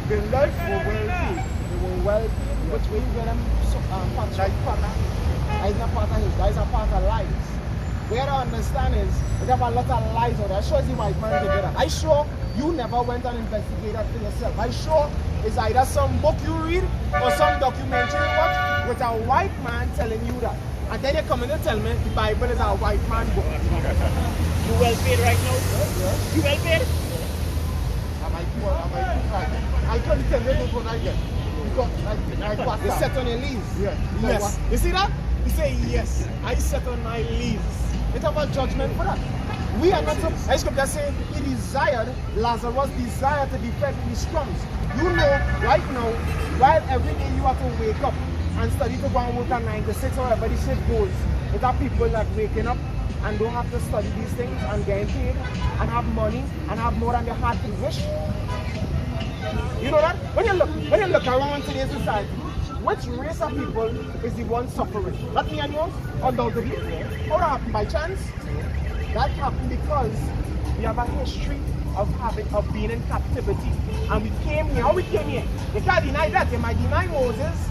Their life were wealthy. They were wealthy. Which way you get them like partner? That is not part of his, that is a part of lies. Where I understand is they have a lot of lies out there. I sure the white man did that. I sure you never went and investigated for yourself. I sure it's either some book you read or some documentary you watch with a white man telling you that. And then they come in and tell me the Bible is a white man book. You well paid right now? Yes. You well paid? I can't tell you what I get. Because like what? You set on your lease. Yeah. Yes. You see that? You say yes. I set on my lease. It's about judgment for that. We are not so. I scripture say he desired, Lazarus desired to be fed in his crumbs. You know, right now, while every day you have to wake up and study to go and work at 9 to 6 or whatever the shit goes, there are people that waking up and don't have to study these things and getting paid and have money and have more than their heart can wish. You know that? When you look around today's society, which race of people is the one suffering? Not me and you, undoubtedly. How that happened by chance? That happened because we have a history of being in captivity. And we came here. How we came here? You can't deny that. You might deny Moses,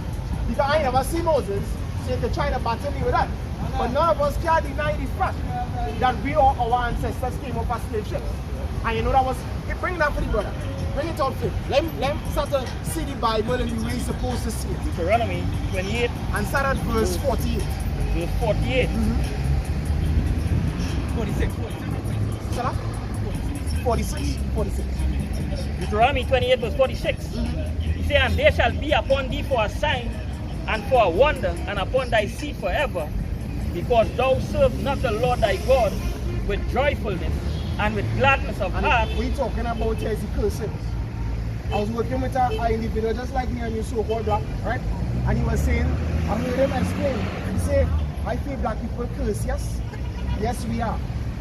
because I never see Moses, so you can try to battle me with that. But none of us can deny the fact that we or our ancestors came off as slave ships. And you know that was, bring that for the brother. Bring it out for him. Let him start to see the Bible and the way he's supposed to see it. Deuteronomy 28. And start at verse 48. Verse 48. 46. 46. 46. Deuteronomy 28 verse 46. He said, and they shall be upon thee for a sign and for a wonder, and upon thy seed forever, because thou serve not the Lord thy God with joyfulness and with gladness of heart. We talking about here is the curses. I was working with an individual just like me and you, so-called black, right? And he was saying, I heard him explain. He said, I feel black people curse, yes? Yes, we are.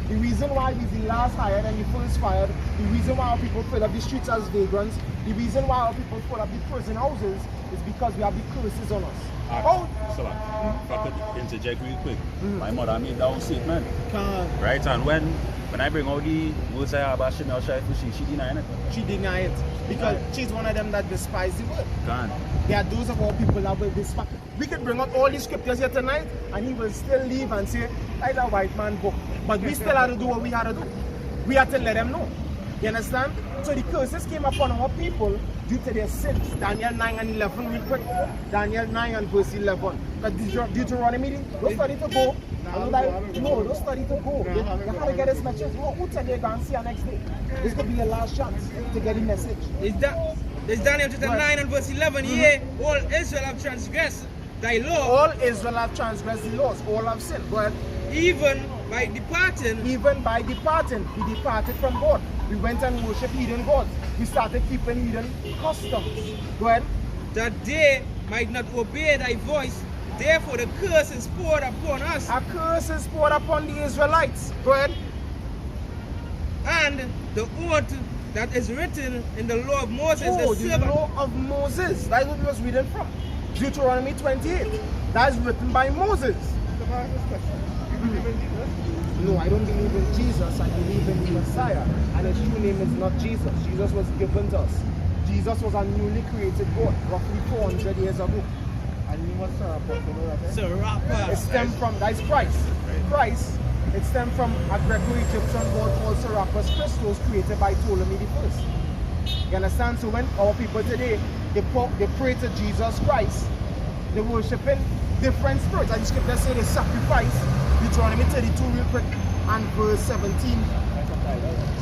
The reason why we the last hired and the first fired, the reason why our people fill up the streets as vagrants, the reason why our people fill up the prison houses is because we have the curses on us. Oh! So, if I could interject real quick, my mother made that statement. Right, and when I bring out the words I have about Chanel Shaifushi, she denied it. She denied it because she's one of them that despise the word. Can't. There are those of our people that will despise. We could bring out all these scriptures here tonight and he will still leave and say, that's a white man book. But we still had to do what we had to do. We had to let them know. You understand? So the curses came upon our people due to their sins. Daniel 9 and 11 real quick. Daniel 9 and verse 11. Because Deuteronomy, don't study to go. No, don't study to go. You have to get this message. Who tell you going to see you next day? This could be your last chance to get the message. It's Daniel chapter 9 and verse 11. Here, all Israel have transgressed thy law. All Israel have transgressed the laws. All have sinned. Go ahead. Even by departing, we departed from God. We went and worshipped heathen gods. We started keeping heathen customs. Go ahead. That they might not obey thy voice, therefore the curse is poured upon us. A curse is poured upon the Israelites. Go ahead. And the oath that is written in the law of Moses, the law of Moses. That's what we was reading from. Deuteronomy 28. That is written by Moses. No, I don't believe in Jesus. I believe in the Messiah. And his true name is not Jesus. Jesus was given to us. Jesus was a newly created God, roughly 400 years ago. And he was Serapis. It stemmed from, that's Christ. Christ, it stemmed from a Greco-Egyptian god called Serapis Christos, created by Ptolemy I. You understand? So when our people today, they pray to Jesus Christ, they worship in different spirits. And the scripture say they sacrifice. Deuteronomy 32 real quick and verse 17.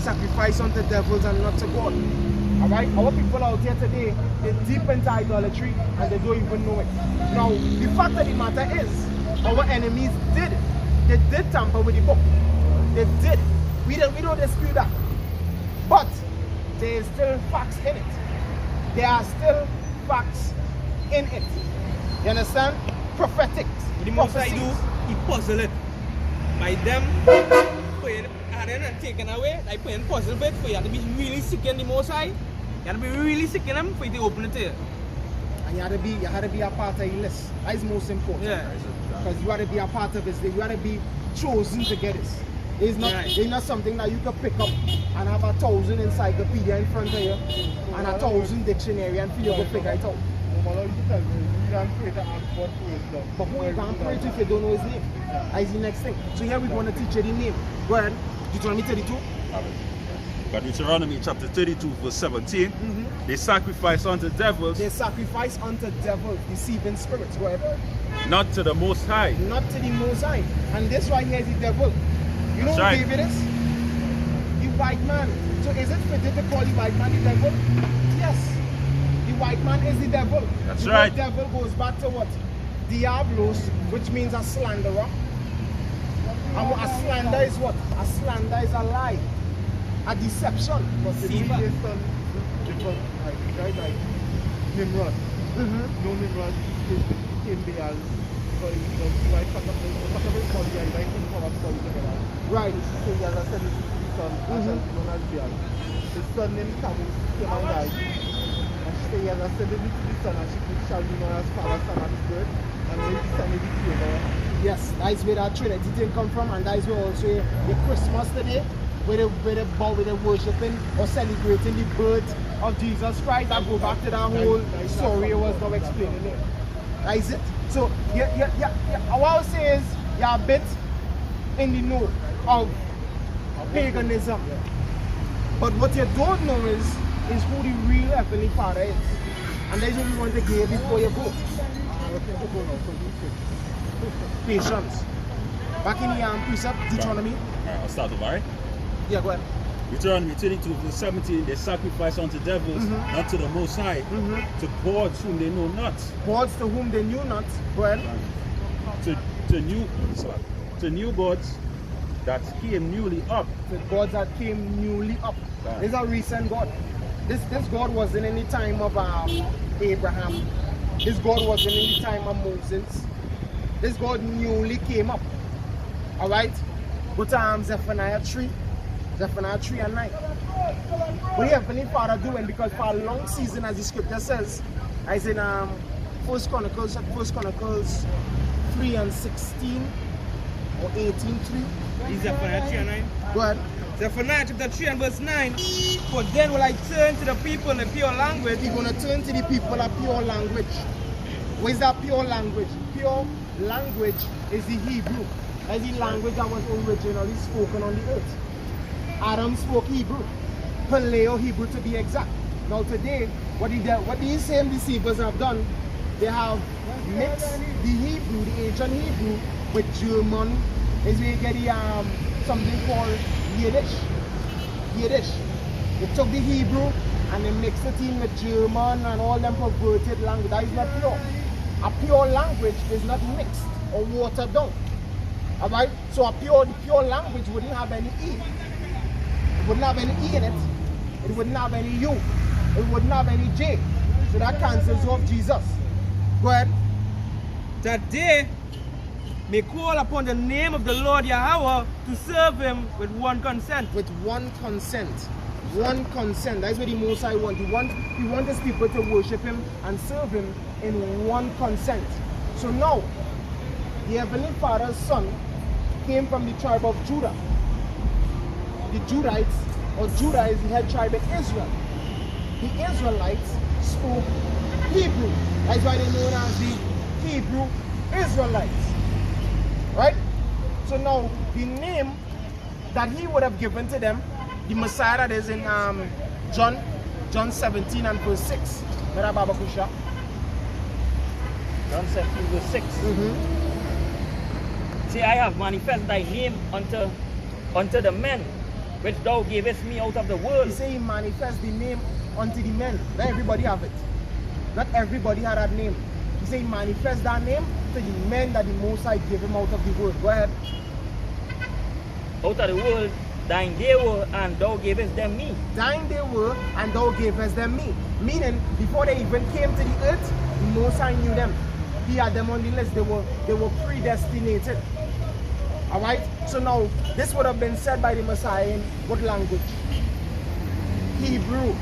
Sacrifice unto devils and not to God. Alright? Our people out here today, they're deep into idolatry and they don't even know it. Now, the fact of the matter is, our enemies did it. They did tamper with the book. They did. We don't dispute that. But there is still facts in it. There are still facts in it. You understand? Prophetic. The most I do, he puzzle it. By them putting and taken away, like putting puzzle bit for you have to be really sick in the most high. You have to be really sick in them for you to open it to you. And you had to be a part of the list. That is most important. Yeah. Because you had to be a part of this. You had to be chosen to get this. It's not, Right. it's not something that you can pick up and have 1,000 encyclopedia in front of you and 1,000 dictionary and feel you can figure it out. But who you can't pray to if you don't know his name? That's the next thing. So here we're going to teach you the name. Go ahead. Deuteronomy 32. But Deuteronomy chapter 32 verse 17, they sacrifice unto devils, They sacrifice unto devils, deceiving spirits. Go ahead. not to the Most High. Not to the Most High. And this right here is the devil. You know That's who right. David is? The white man. So is it fitting to call the white man the devil? Yes. The white man is the devil. That's The right. word devil goes back to what? Diablos, which means a slanderer. And a slander is what? A slander is a lie. A deception. Deceiver. Nimrod. Mm-hmm. No Nimrod came Baal. So he was like Sacrifice called the like him for us all together. Right. So he has said his son, known as Baal. His son named Tammuz came and died. And she said he has ascended to the son and she shall be known as Father, Son and Spirit. And when he descended the favor. Yes, that is where that Trinity thing come from, and that is where also the Christmas today, where they worshiping or celebrating the birth of Jesus Christ. I go back to that whole story I was now explaining it. That is it. So what I would say is you're a bit in the know of paganism. But what you don't know is who the real Heavenly Father is. And that's what we want to give before you go. Patience. Back in the precept, Deuteronomy. Alright, I'll start over, right? Yeah, go ahead. Deuteronomy 32 verse 17, they sacrifice unto devils, not to the Most High, to gods whom they know not, Gods to whom they knew not. Go ahead. to new gods that came newly up. The gods that came newly up. Right. This is a recent God. This God wasn't in the time of Abraham. This God wasn't in the time of Moses. This God newly came up. Alright? Go to Zephaniah 3. Zephaniah 3 and 9. What the Heavenly Father doing? Because for a long season, as the scripture says, as in First Chronicles 3 and 16 or 18:3. Is Zephaniah 3 and 9? Go ahead. Zephaniah chapter 3 and verse 9. For then will I turn to the people in a pure language. We're going to turn to the people a pure language. What is that pure language? Pure language is the Hebrew. That's the language that was originally spoken on the earth. Adam spoke Hebrew. Paleo Hebrew to be exact. Now today, what these same deceivers have done, they have mixed the Hebrew, the ancient Hebrew, with German. Is where you get the, something called Yiddish. Yiddish. They took the Hebrew and they mixed it in with German and all them perverted language. That is not pure. A pure language is not mixed or watered down. Alright? So the pure language wouldn't have any E. It wouldn't have any E in it. It wouldn't have any U. It wouldn't have any J. So that cancels off Jesus. Go ahead. That they may call upon the name of the Lord Yahweh to serve him with one consent. With one consent. One consent. That's what the Most High wants. He wants his people to worship him and serve him in one consent. So now, the Heavenly Father's son came from the tribe of Judah. The Judites, or Judah is the head tribe of Israel. The Israelites spoke Hebrew. That's why they're known as the Hebrew Israelites. Right? So now, the name that he would have given to them, the Messiah that is in John 17 and verse 6. Mera Baba Kusha. John 17 verse 6. See, I have manifested thy name unto the men which thou gavest me out of the world. He said he manifests the name unto the men. Not everybody have it. Not everybody had that name. He said he manifests that name to the men that the Most High gave him out of the world. Go ahead. Out of the world, thine they were, and thou gavest them me. Thine they were, and thou gavest them me. Meaning, before they even came to the earth, the Most High knew them. He had them on the list. They were predestinated. Alright? So now, this would have been said by the Messiah in what language? Hebrew.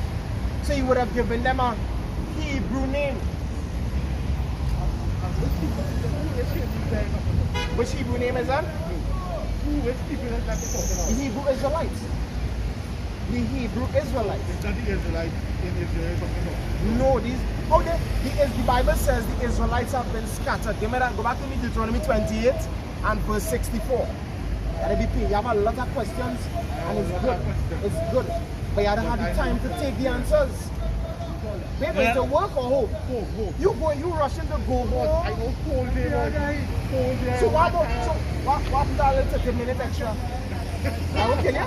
So he would have given them a Hebrew name. Which Hebrew name is that? which people is that you're talking The about? Hebrew Israelites. The Hebrew Israelites. It's not the Israelites in Israel you're talking about. No, the Bible says the Israelites have been scattered. Go back to Deuteronomy 28 and verse 64. You have a lot of questions and it's good. It's good. But you don't have the time to take the answers. Maybe to work or home. You rushing to go home. I go whole day, whole day. So what happened to a little 30 minutes extra? I will kill you.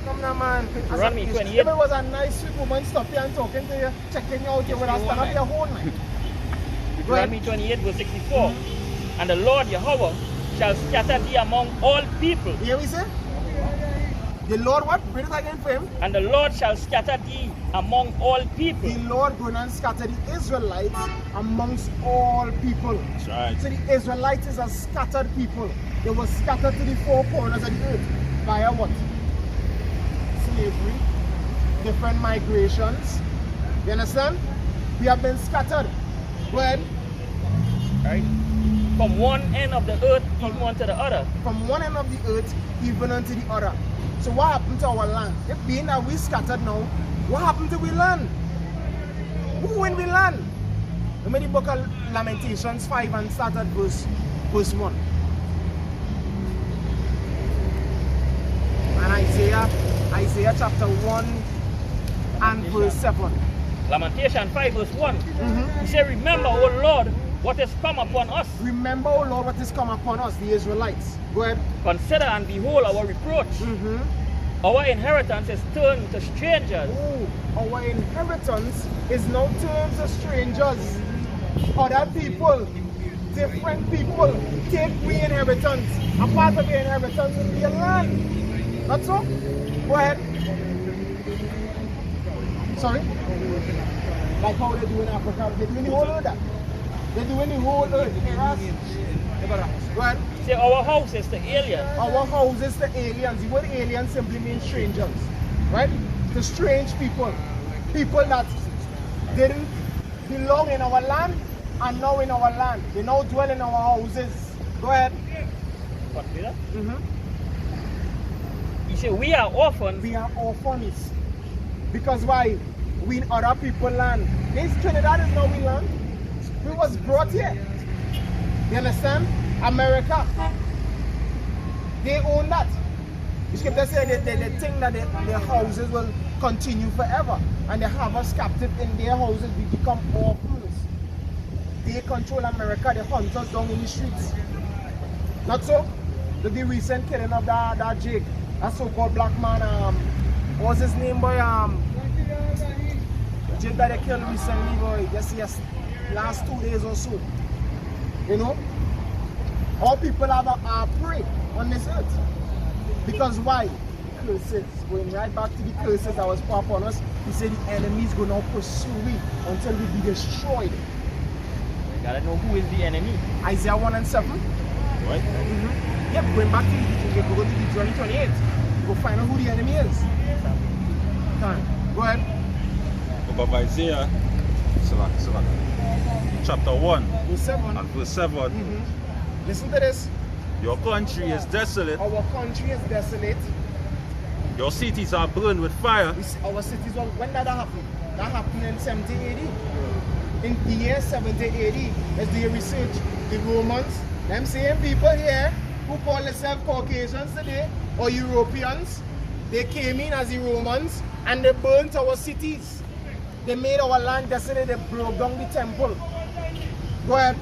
Come now, man. Run me 28. If it was a nice sweet woman stopping you and talking to you, checking you out, you would have stand up your whole night. Deuteronomy 28 verse 64. And the Lord Yahweh shall scatter thee among all people. You hear what he say? The Lord what? Read it again for him. And the Lord shall scatter thee among all people. The Lord going and scatter the Israelites amongst all people. That's right. So the Israelites is a scattered people. They were scattered to the four corners of the earth via what? Slavery, different migrations. You understand? We have been scattered. Go ahead. Right? From one end of the earth even unto the other. From one end of the earth even unto the other. So what happened to our land? If being that we scattered now, what happened to we land? Who win we land? Remember the book of Lamentations 5 and start at verse 1. And Isaiah chapter 1 and verse 7. Lamentation 5 verse 1. He said, remember, O Lord, what has come upon us. Remember, O Lord, what has come upon us, the Israelites. Go ahead. Consider and behold our reproach. Our inheritance is turned to strangers. Oh, our inheritance is now turned to strangers. Other people, different people, take we inheritance. A part of the inheritance will be a land. That's all? Go ahead. Sorry? Like how they do in Africa. They do in the whole earth. They do in the whole earth. Go ahead. Say our house is the alien. Our house is the aliens. The word alien simply means strangers. Right? The strange people. People that didn't belong in our land and now in our land. They now dwell in our houses. Go ahead. What, Peter? He said, we are orphans. We are orphans. Because why? We in other people's land. This Trinidad is now we land. We was brought here. You understand? America. They own that. The scripture says they think that their houses will continue forever. And they have us captive in their houses. We become orphans. They control America. They hunt us down in the streets. Not so? The recent killing of that Jake. That so-called black man. What was his name, boy? Jake that they killed recently, boy. Yes. Last 2 days or so. You know? All people have a prey on this earth. Because why? Curses. Going right back to the curses that was put upon us. He said the enemy is going to pursue we until we be destroyed. You gotta know who is the enemy. Isaiah 1 and 7. Right? Yep, going back to go to Deuteronomy 28. You go find out who the enemy is. Go ahead. Book of Isaiah, chapter 1 Verse 7. and verse 7. Listen to this. Your country is desolate. Our country is desolate. Your cities are burned with fire. Our cities, when did that happen? That happened in 70 AD. In the year 70 AD, as they research, the Romans, them same people here who call themselves Caucasians today, or Europeans, they came in as the Romans and they burnt our cities. They made our land desolate, they broke down the temple. Go ahead.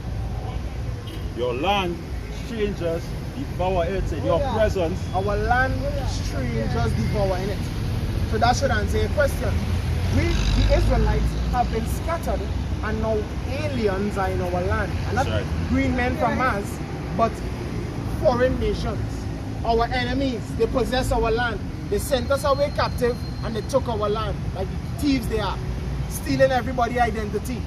Your land, strangers, devour it in your presence. Our land, strangers devouring it. So that should answer your question. We, the Israelites, have been scattered and now aliens are in our land. And not That's right. green men from Mars, but foreign nations. Our enemies, they possess our land. They sent us away captive and they took our land. Like thieves they are. Stealing everybody's identity.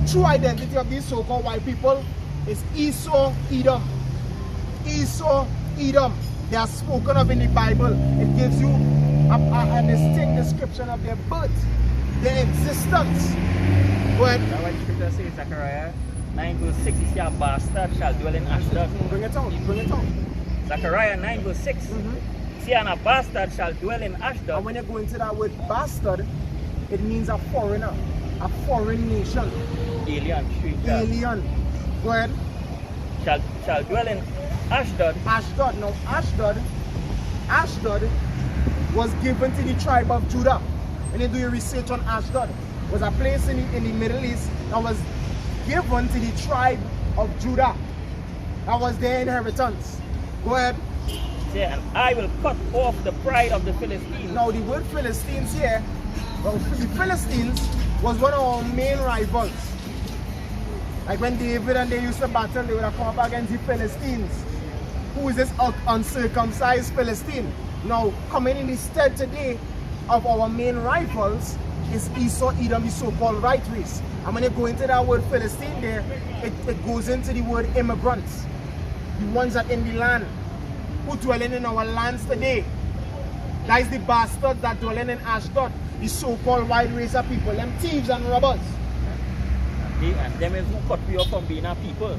The true identity of these so-called white people is Esau, Edom. Esau, Edom. They are spoken of in the Bible. It gives you a distinct description of their birth, their existence. Go ahead. That's why the scripture says, Zechariah 9 verse 6, he said, a bastard shall dwell in Ashdod. Bring it out. Bring it out. Zechariah 9 verse 6. See, and a bastard shall dwell in And Ashdod. when you go into that word bastard, it means a foreigner, a foreign nation, Alien, stranger. alien. Go ahead. Shall dwell in Ashdod. Ashdod. Now Ashdod was given to the tribe of Judah. When you do your research on Ashdod, it was a place in the Middle East that was given to the tribe of Judah. That was their inheritance. Go ahead. See, and I will cut off the pride of the Philistines. Now the word Philistines here, well, the Philistines was one of our main rivals. Like when David and they used to battle, they would have come up against the Philistines. Who is this uncircumcised Philistine? Now, coming in the stead today of our main rivals is Esau, Edom, the so-called right race. And when you go into that word Philistine there, it goes into the word immigrants. The ones that in the land, who dwelling in our lands today. That is the bastards that dwelling in Ashdod, the so-called white race of people, them thieves and robbers. And them is who cut you off from being a people.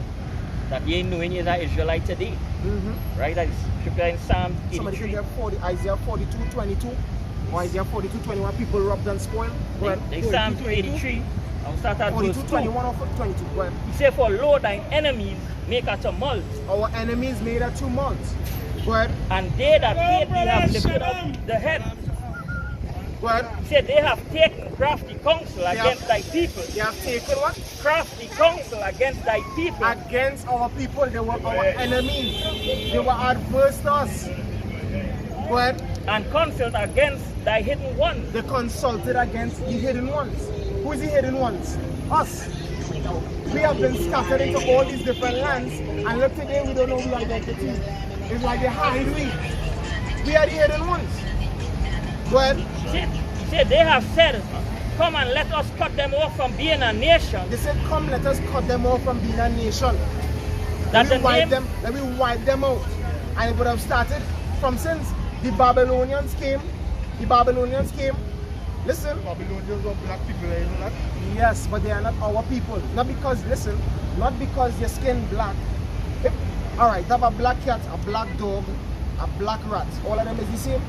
That you ain't knowing you're an Israelite today. Right? That is scripture in Psalm Somebody 83. can Isaiah 42:22 or Isaiah 42:21, people robbed and spoiled. Go ahead. They Psalm 83. I'll start at verse 2. 42:21 or 22. Go ahead. He said, for lo, thine enemies make a tumult, Our enemies made a tumult. Go ahead. and they that hate thee have lifted up the head. Go ahead. He said, they have taken crafty counsel against thy people. They have taken what? Crafty counsel against thy people. Against our people. They were our enemies. They were adverse to us. Go ahead. And counsel against thy hidden ones. They consulted against the hidden ones. Who is the hidden ones? Us. We have been scattered into all these different lands, and look today we don't know our identity. It's like they hide we. We are the hidden ones. Go ahead. He said, they have said, come and let us cut them off from being a nation. They said, come let us cut them off from being a nation. That the name, Let me wipe them out. And it would have started from since the Babylonians came. Listen. Babylonians were black people, you know that? Yes, but they are not our people. Not because, listen, not because your skin black. Alright, have a black cat, a black dog, a black rat. All of them is the same?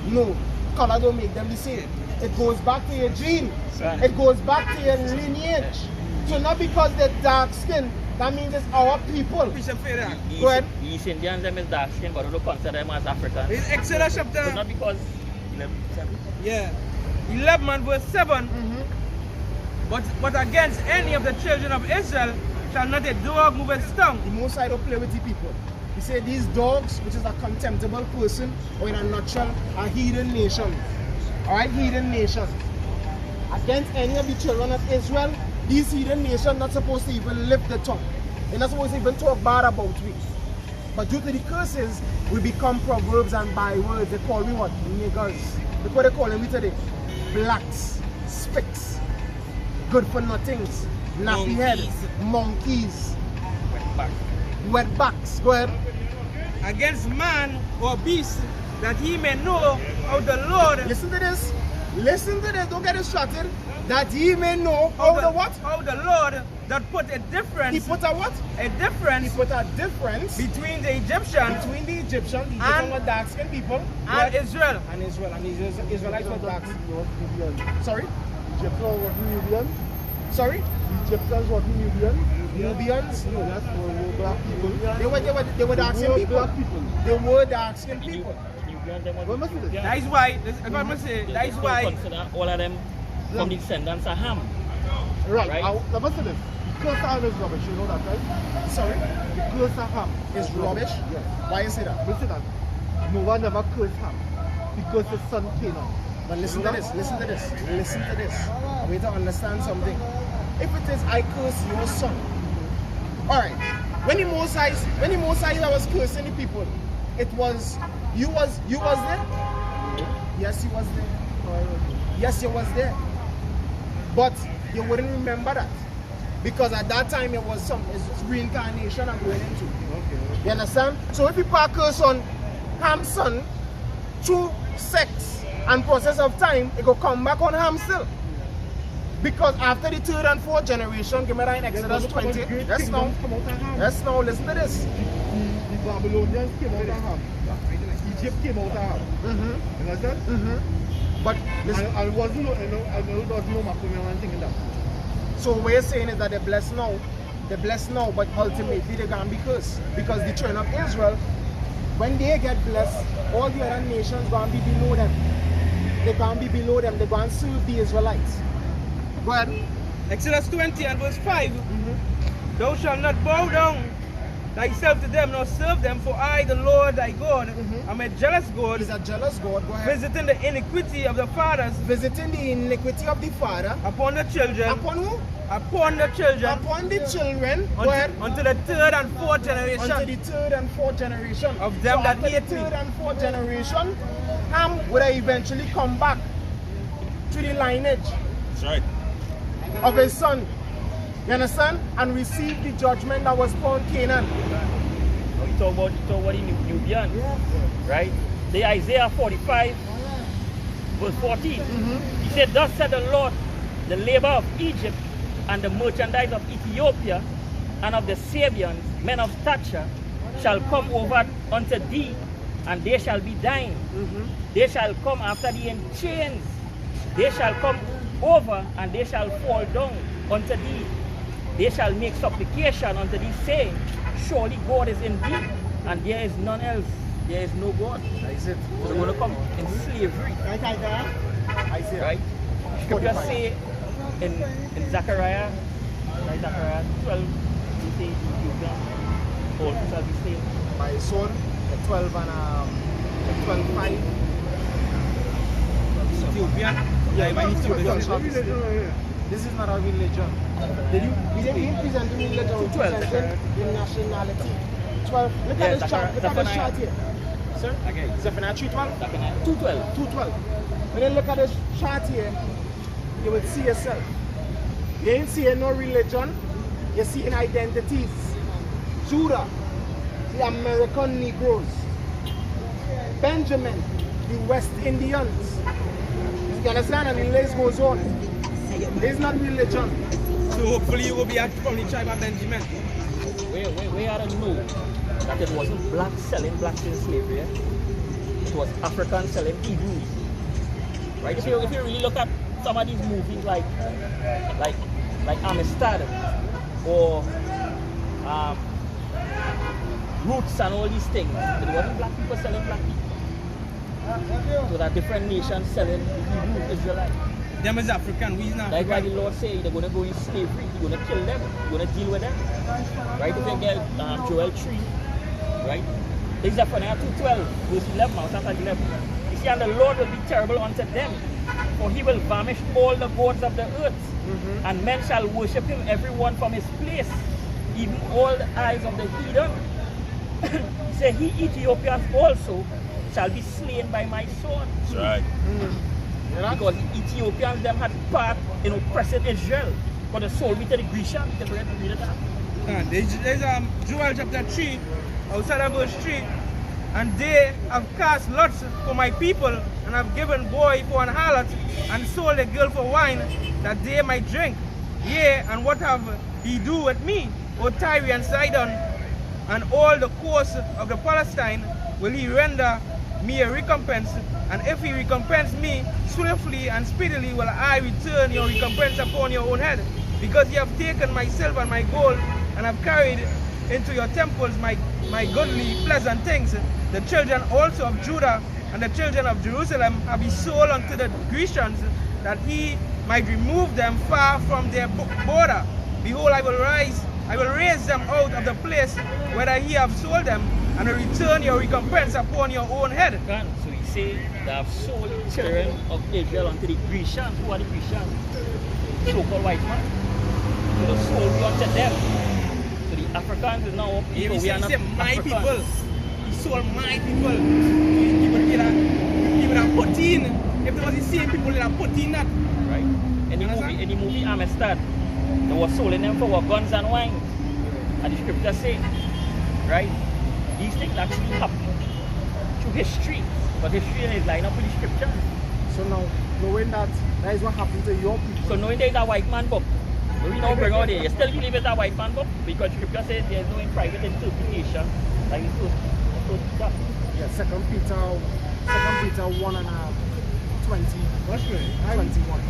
No. Color don't make them the same. It goes back to your gene. Right. It goes back to your lineage. So not because they're dark skin, that means it's our people. Bishop Ferrer. Go ahead. East Indians them is dark skin, but we don't consider them as Africans. In Exodus So chapter, not because yeah, 11 and verse 7. But against any of the children of Israel shall not a dog move its tongue. The Most High don't play with the people. He said these dogs, which is a contemptible person, or in a nutshell, a heathen nation. Alright, heathen nation. Against any of the children of Israel, these heathen nations not supposed to even lift the tongue. They're not supposed to even talk bad about we. But due to the curses, we become proverbs and bywords. They call me what? Niggers. Look what they call me today. Blacks, spicks, good for nothings, nappy heads, monkeys, wetbacks. Go ahead. Against man or beast, that he may know how the Lord Listen to this. Listen to this. Don't get distracted. That ye may know how the what? How the Lord that put a difference. He put a what? A difference He put a difference between the Egyptians between the Egyptians And- were dark skinned people, and Israel. and Israel. And the Israelites were dark. Sorry? Egyptians were Nubians. Sorry? Egyptians were Nubians. Nubians? No. That's were black people. They were dark skinned Were people. black people. They were dark skinned people. What must it be? That is why, if I must say, that is why. consider all of them from the descendants of Ham. Right. Right. Let me say this. The curse of Ham is rubbish, you know that, right? Sorry? The curse of Ham Is rubbish? Yes. Why you say that? Listen that. No one ever cursed Ham because his son Canaan. But listen to this, listen to this, listen to this. We need to understand something. If it is I curse your son. Alright. When the Most High was cursing the people, it was you was there? Yes, you was there. Yes, you was there. But you wouldn't remember that. Because at that time it was it's reincarnation I'm going into. Okay. You understand? So if people are curse on Ham's son through sex and process of time, it will come back on Ham still. Because after the third and fourth generation, give me that in Exodus 20. Yes, now. Yes, now, listen to this. The Babylonians came out of Ham. Egypt came out of Ham. Mm-hmm. You understand? Mm-hmm. But listen, And it wasn't no, there was no Macombian thing in that. so what you're saying is that they're blessed now, but ultimately they're gonna be cursed. Because the children of Israel, when they get blessed, all the other nations gonna be below them. They're gonna be below them, they're gonna serve the Israelites. Go ahead. Exodus 20 and verse 5. Thou shalt not bow down thyself to them, nor serve them, for I, the Lord thy God, am a jealous God, He's a jealous God. Go ahead. visiting the iniquity of the fathers Visiting the iniquity of the father. upon the children, Upon who? upon the children, Upon the children. Go ahead. unto the third and fourth generation Unto the third and fourth generation of them that after hate the me. third and fourth generation, Ham would eventually come back to the lineage That's right. of his son. You understand? And receive the judgment that was upon Canaan. Now you talk about the Nubian, right? The Isaiah 45, verse 14. He said, thus said the Lord, the labor of Egypt and the merchandise of Ethiopia and of the Sabians, men of stature, shall come over unto thee, and they shall be thine. They shall come after thee in chains. They shall come over, and they shall fall down unto thee. They shall make supplication unto thee, saying, surely God is in thee, and there is none else. There is no God. That's it. So they're going to come in slavery, Isaiah. right? Scripture say in Zechariah, right, Zechariah 12, he say Ethiopian, all shall be saved. My son, the 12 and 12:5. Ethiopian. Yeah, my Ethiopian Ethiopian. shall be saved. This is not a religion. We didn't present the religion, we 12. presented the nationality. 12. Look Yeah, at this chart. Look at this Zephaniah. chart here. Sir? Okay. Zephaniah 3:12. Zechariah 2:12. 2:12. When you look at this chart here, you will see yourself. You ain't seeing no religion, you're seeing identities. Judah, the American Negroes. Benjamin, the West Indians. You understand? And the list goes on. It's not religion. So hopefully you will be from the tribe of Benjamin. We ought to know that it wasn't blacks selling blacks in slavery. It was Africans selling Hebrews. Right? If you really look at some of these movies like Amistad or Roots and all these things, it wasn't black people selling black people. So that different nations selling Hebrew Israelites. Them is African, we is not Like why the African. Lord say they're going to go in slavery, you're going to kill them, you're going to deal with them. Right? If you get Joel 3, right? This is Zephaniah 2:12, verse 11, Mount 11. You see, and the Lord will be terrible unto them, for he will vanish all the gods of the earth, and men shall worship him, everyone from his place, even all the eyes of the heathen. He said, he Ethiopians also shall be slain by my sword. That's right. Because the Ethiopians them had part in oppressing Israel. But the soul to the Grecians, you can read it out. There's Joel chapter 3, outside of verse 3. And they have cast lots for my people, and have given boy for an harlot, and sold a girl for wine, that they might drink. Yea, and what have he do with me, O Tyre and Sidon, and all the coast of the Palestine, will he render me a recompense? And if he recompense me swiftly and speedily, will I return your recompense upon your own head. Because ye have taken my silver and my gold, and have carried into your temples my goodly pleasant things. The children also of Judah and the children of Jerusalem have he sold unto the Grecians, that he might remove them far from their border. Behold, I will raise them out of the place where he have sold them, and will return your recompense upon your own head. So he say they have sold children of Israel unto the Grecians. Who are the Grecians? So-called white man. So the soul be unto them. So the Africans is now people. We are not my Africans. people. He sold my people. He would have put in. If there was the same people, he would have put in that. Right? In the movie Amistad, they were selling them for guns and wine. And the scripture say, right? These things actually happen through history. But history is lined up with the scripture. So now, knowing that is what happened to your people. So knowing there's a white man book, we now bring out there. You still believe it's a white man book? Because scripture says there's no private interpretation Like the first chapter. Yeah, Second Peter 1 and 20, That's right. 21.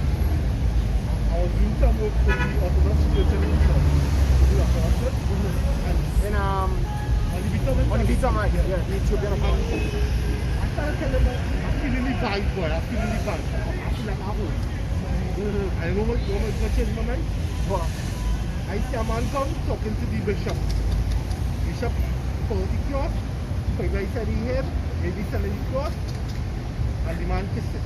I was doing some work for the Orthodox Church in England. The Apostles. In And the Beethoven. on the Peter, right? Yeah, the Ethiopian account. I started telling them, I'm feeling the vibe, boy. I'm feeling the vibe. I feel like I'm home. I know what changed my mind. But I see a man come talking to the bishop. Bishop pulled the cross, put it right side of his head, maybe selling the cross, and the man kissed it.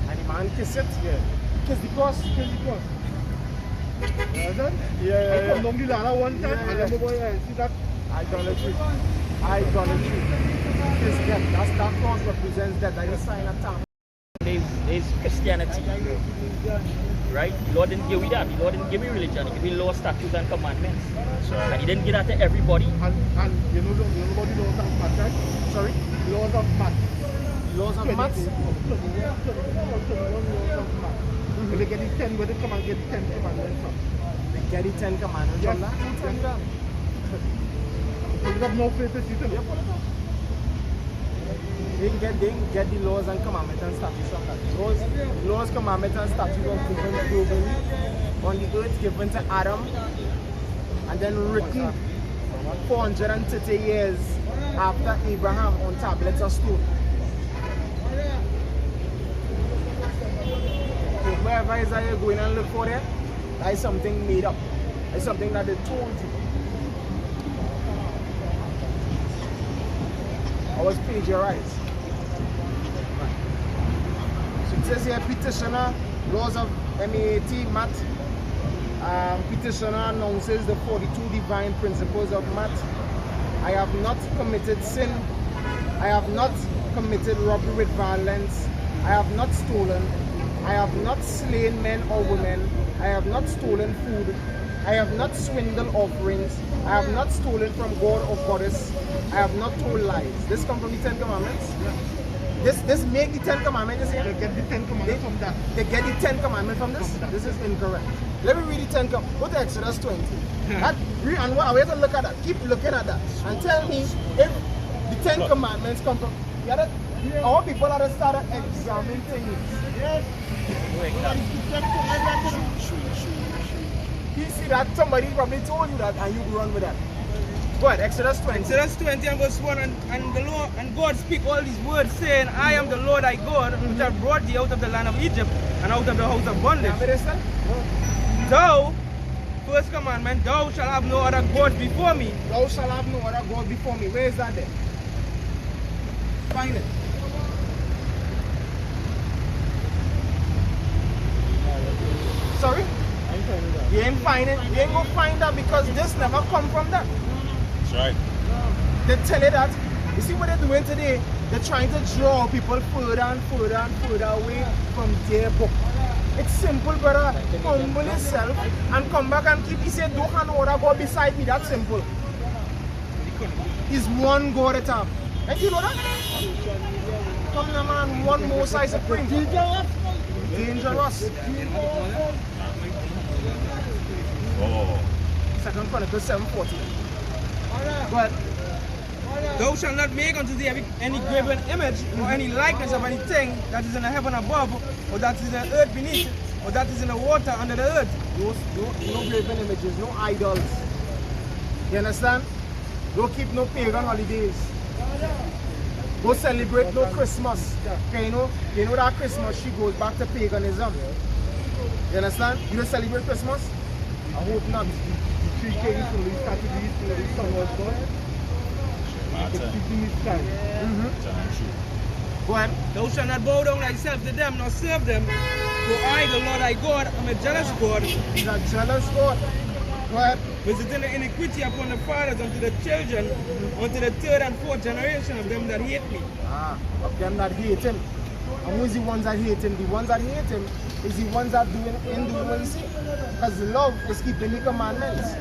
and the man kiss it, yeah. Kiss the cross. Kiss the cross. You understand? Yeah, I come down the ladder one time, Yeah, and yeah. then boy, see that? Idolatry. Idolatry. Kiss death. That cross represents death. Like a sign of time. There's Christianity, right? The Lord didn't give me that. The Lord didn't give me religion. He gave me law, statutes, and commandments. And He didn't give that to everybody. And you know about the laws of math, right? Sorry? Laws of math. Laws of maths. 21 laws of math. When they get the 10, where they come and get the 10 commandments from. They get the 10 commandments Yes. from that. Who tell you that? So you have no faith to see them. They can get the laws and commandments and statutes from that. Laws, commandments, and statutes were given globally on the earth, given to Adam, and then written 430 years after Abraham on tablets of stone. So wherever Isaiah going and look for it, that is something made up. It's something that they told you. I was plagiarized. So it says here, petitioner, laws of MAT, math. Petitioner announces the 42 divine principles of math. I have not committed sin. I have not committed robbery with violence. I have not stolen. I have not slain men or women. I have not stolen food. I have not swindled offerings. I have not stolen from God or goddess. I have not told lies. This comes from the 10 Commandments. This make the 10 Commandments. They get the 10 commandments from that. They get the 10 Commandments from this? This is incorrect. Let me read the 10 Commandments. Go to Exodus 20. And I have to look at that. Keep looking at that. And tell me if the 10 Commandments come from... All people are started examining things. Yes. You see that somebody probably told you that and you run with that. Go ahead, Exodus 20. Exodus 20 and verse 1, and the Lord and God speak all these words, saying, I am the Lord thy God, which have brought thee out of the land of Egypt and out of the house of bondage. Thou, first commandment, thou shalt have no other gods before me. Thou shalt have no other God before me. Where is that there? Find it. Sorry? You ain't find it. You ain't gonna find that because this never come from that. That's right. They tell you that. You see what they're doing today? They're trying to draw people further and further and further away from their book. It's simple, brother. Humble yourself and come back and keep. He said, don't have no other God beside me. That's simple. He's one God at a time. And you know that? Come now, man. One Most High Supreme. Dangerous. Oh. 2 Chronicles 7:40. But Thou shalt not make unto thee any graven image or any likeness of anything that is in the heaven above, or that is in the earth beneath, or that is in the water under the earth. no graven images, no idols. You understand? Don't keep no pagan holidays. Don't celebrate no Christmas. Okay, you know that Christmas she goes back to paganism. You understand? You don't celebrate Christmas? I hope not. The 3 kings from the start to the east, the sun was born. The keeping his time. Go ahead. Thou shalt not bow down thyself to them, nor serve them. For I, the Lord thy God, am a jealous God, He's a jealous God. Go ahead. visiting the iniquity upon the fathers unto the children, unto the 3rd and 4th generation of them that hate me. Of them that hate him. And who is the ones that hate him? The ones that hate him is the ones that doing what you see. Because love is keeping the commandments.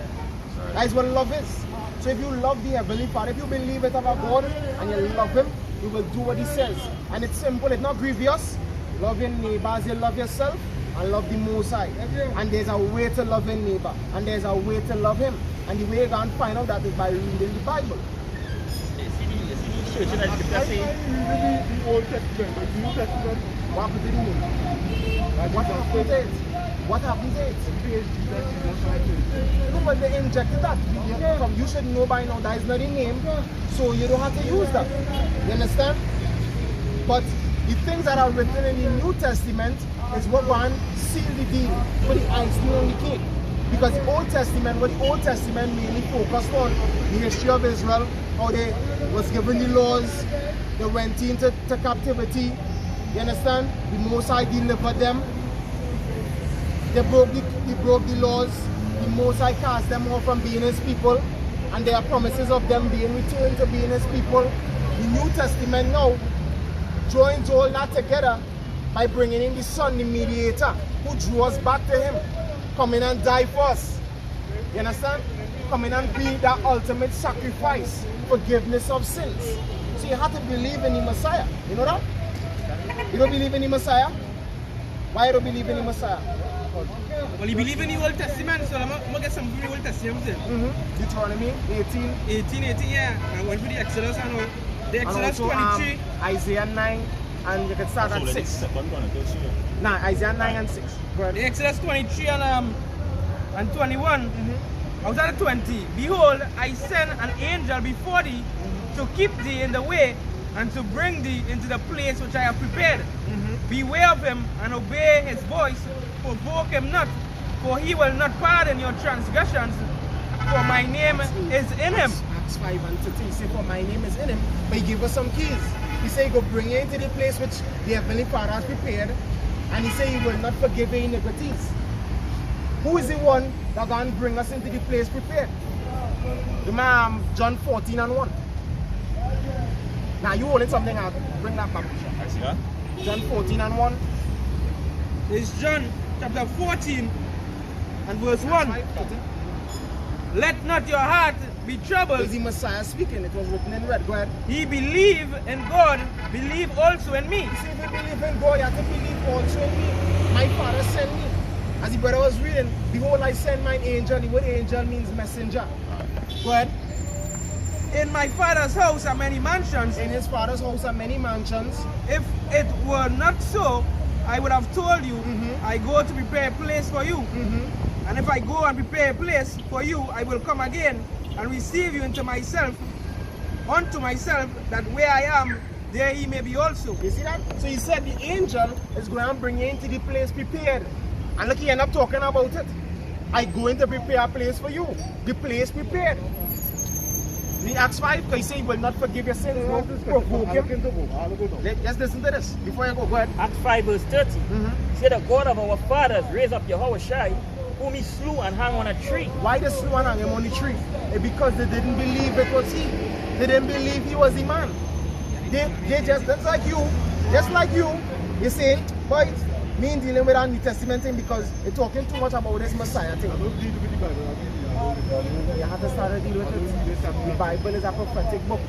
That is what love is. So if you love the Heavenly Father, if you believe it about God and you love Him, you will do what He says. And it's simple, it's not grievous. Love your neighbor as you love yourself and love the Most High. And there's a way to love your neighbor and there's a way to love Him. And the way you're going to find out that is by reading the Bible. searching the scripture I say, read the Old Testament, but the New Testament, what happened to the name? What happened to it? What happened to it? Praise Jesus, Jesus Christ. No, but they injected that. You should know by now that is not a name, so you don't have to use that. You understand? But the things that are written in the New Testament is what one seal the deal for the icing on the cake. Because the Old Testament, what the Old Testament mainly focused on, the history of Israel, how they was given the laws, they went into captivity. You understand? The Most High delivered them. They broke the laws. The Most High cast them off from being his people. And there are promises of them being returned to being his people. The New Testament now joins all that together by bringing in the Son, the mediator, who drew us back to him. Come in and die for us. You understand? Come in and be that ultimate sacrifice, forgiveness of sins. So you have to believe in the Messiah. You know that? You don't believe in the Messiah? Why you don't believe in the Messiah? Well, you believe in the Old Testament, so I'm going to get some from the Old Testament. Deuteronomy 18. Yeah. I went to the Exodus and all. The And Exodus also 23. Isaiah 9, and you can start at 6. Second one, I guess, yeah. Nah, Isaiah 9 and 6. Go ahead. The Exodus 23 and 21. Out of the 20, behold, I send an angel before thee to keep thee in the way and to bring thee into the place which I have prepared. Beware of him and obey his voice, provoke him not, for he will not pardon your transgressions, for my name is in him. Acts 5 and 13. He said, for my name is in him. But he gave us some keys. He said, go bring you into the place which the Heavenly Father has prepared. And he said, he will not forgive your iniquities. Who is the one that going to bring us into the place prepared? Remember John 14 and 1. Now you holding something out. Bring that back. I see that. John 14 and 1. It's John chapter 14 and verse 1. Let not your heart be troubled. Is the Messiah speaking? It was written in red. Go ahead. Ye believe in God, believe also in me. You see, if you believe in God, you have to believe also in me. My Father sent me. As the brother was reading, behold, I send mine angel. The word angel means messenger. Go ahead. In my Father's house are many mansions. In his Father's house are many mansions. If it were not so, I would have told you, I go to prepare a place for you. And if I go and prepare a place for you, I will come again and receive you into myself, unto myself, that where I am, there ye may be also. You see that? So he said the angel is going to bring you into the place prepared. And look, he ended up talking about it. I going to prepare a place for you. The place prepared. In Acts 5, because he said he will not forgive your sins. No, provoke him. Let's listen to this before you go. Go ahead. Acts 5 verse 30. He said, the God of our fathers raised up Yahushua, whom he slew and hung on a tree. Why they slew and hung him on the tree? Because they didn't believe it was he. They didn't believe he was the man. They just like you. You say, boy, me in dealing with our New Testament thing because they're talking too much about this Messiah thing. You have to start to deal with it. The Bible is a prophetic book.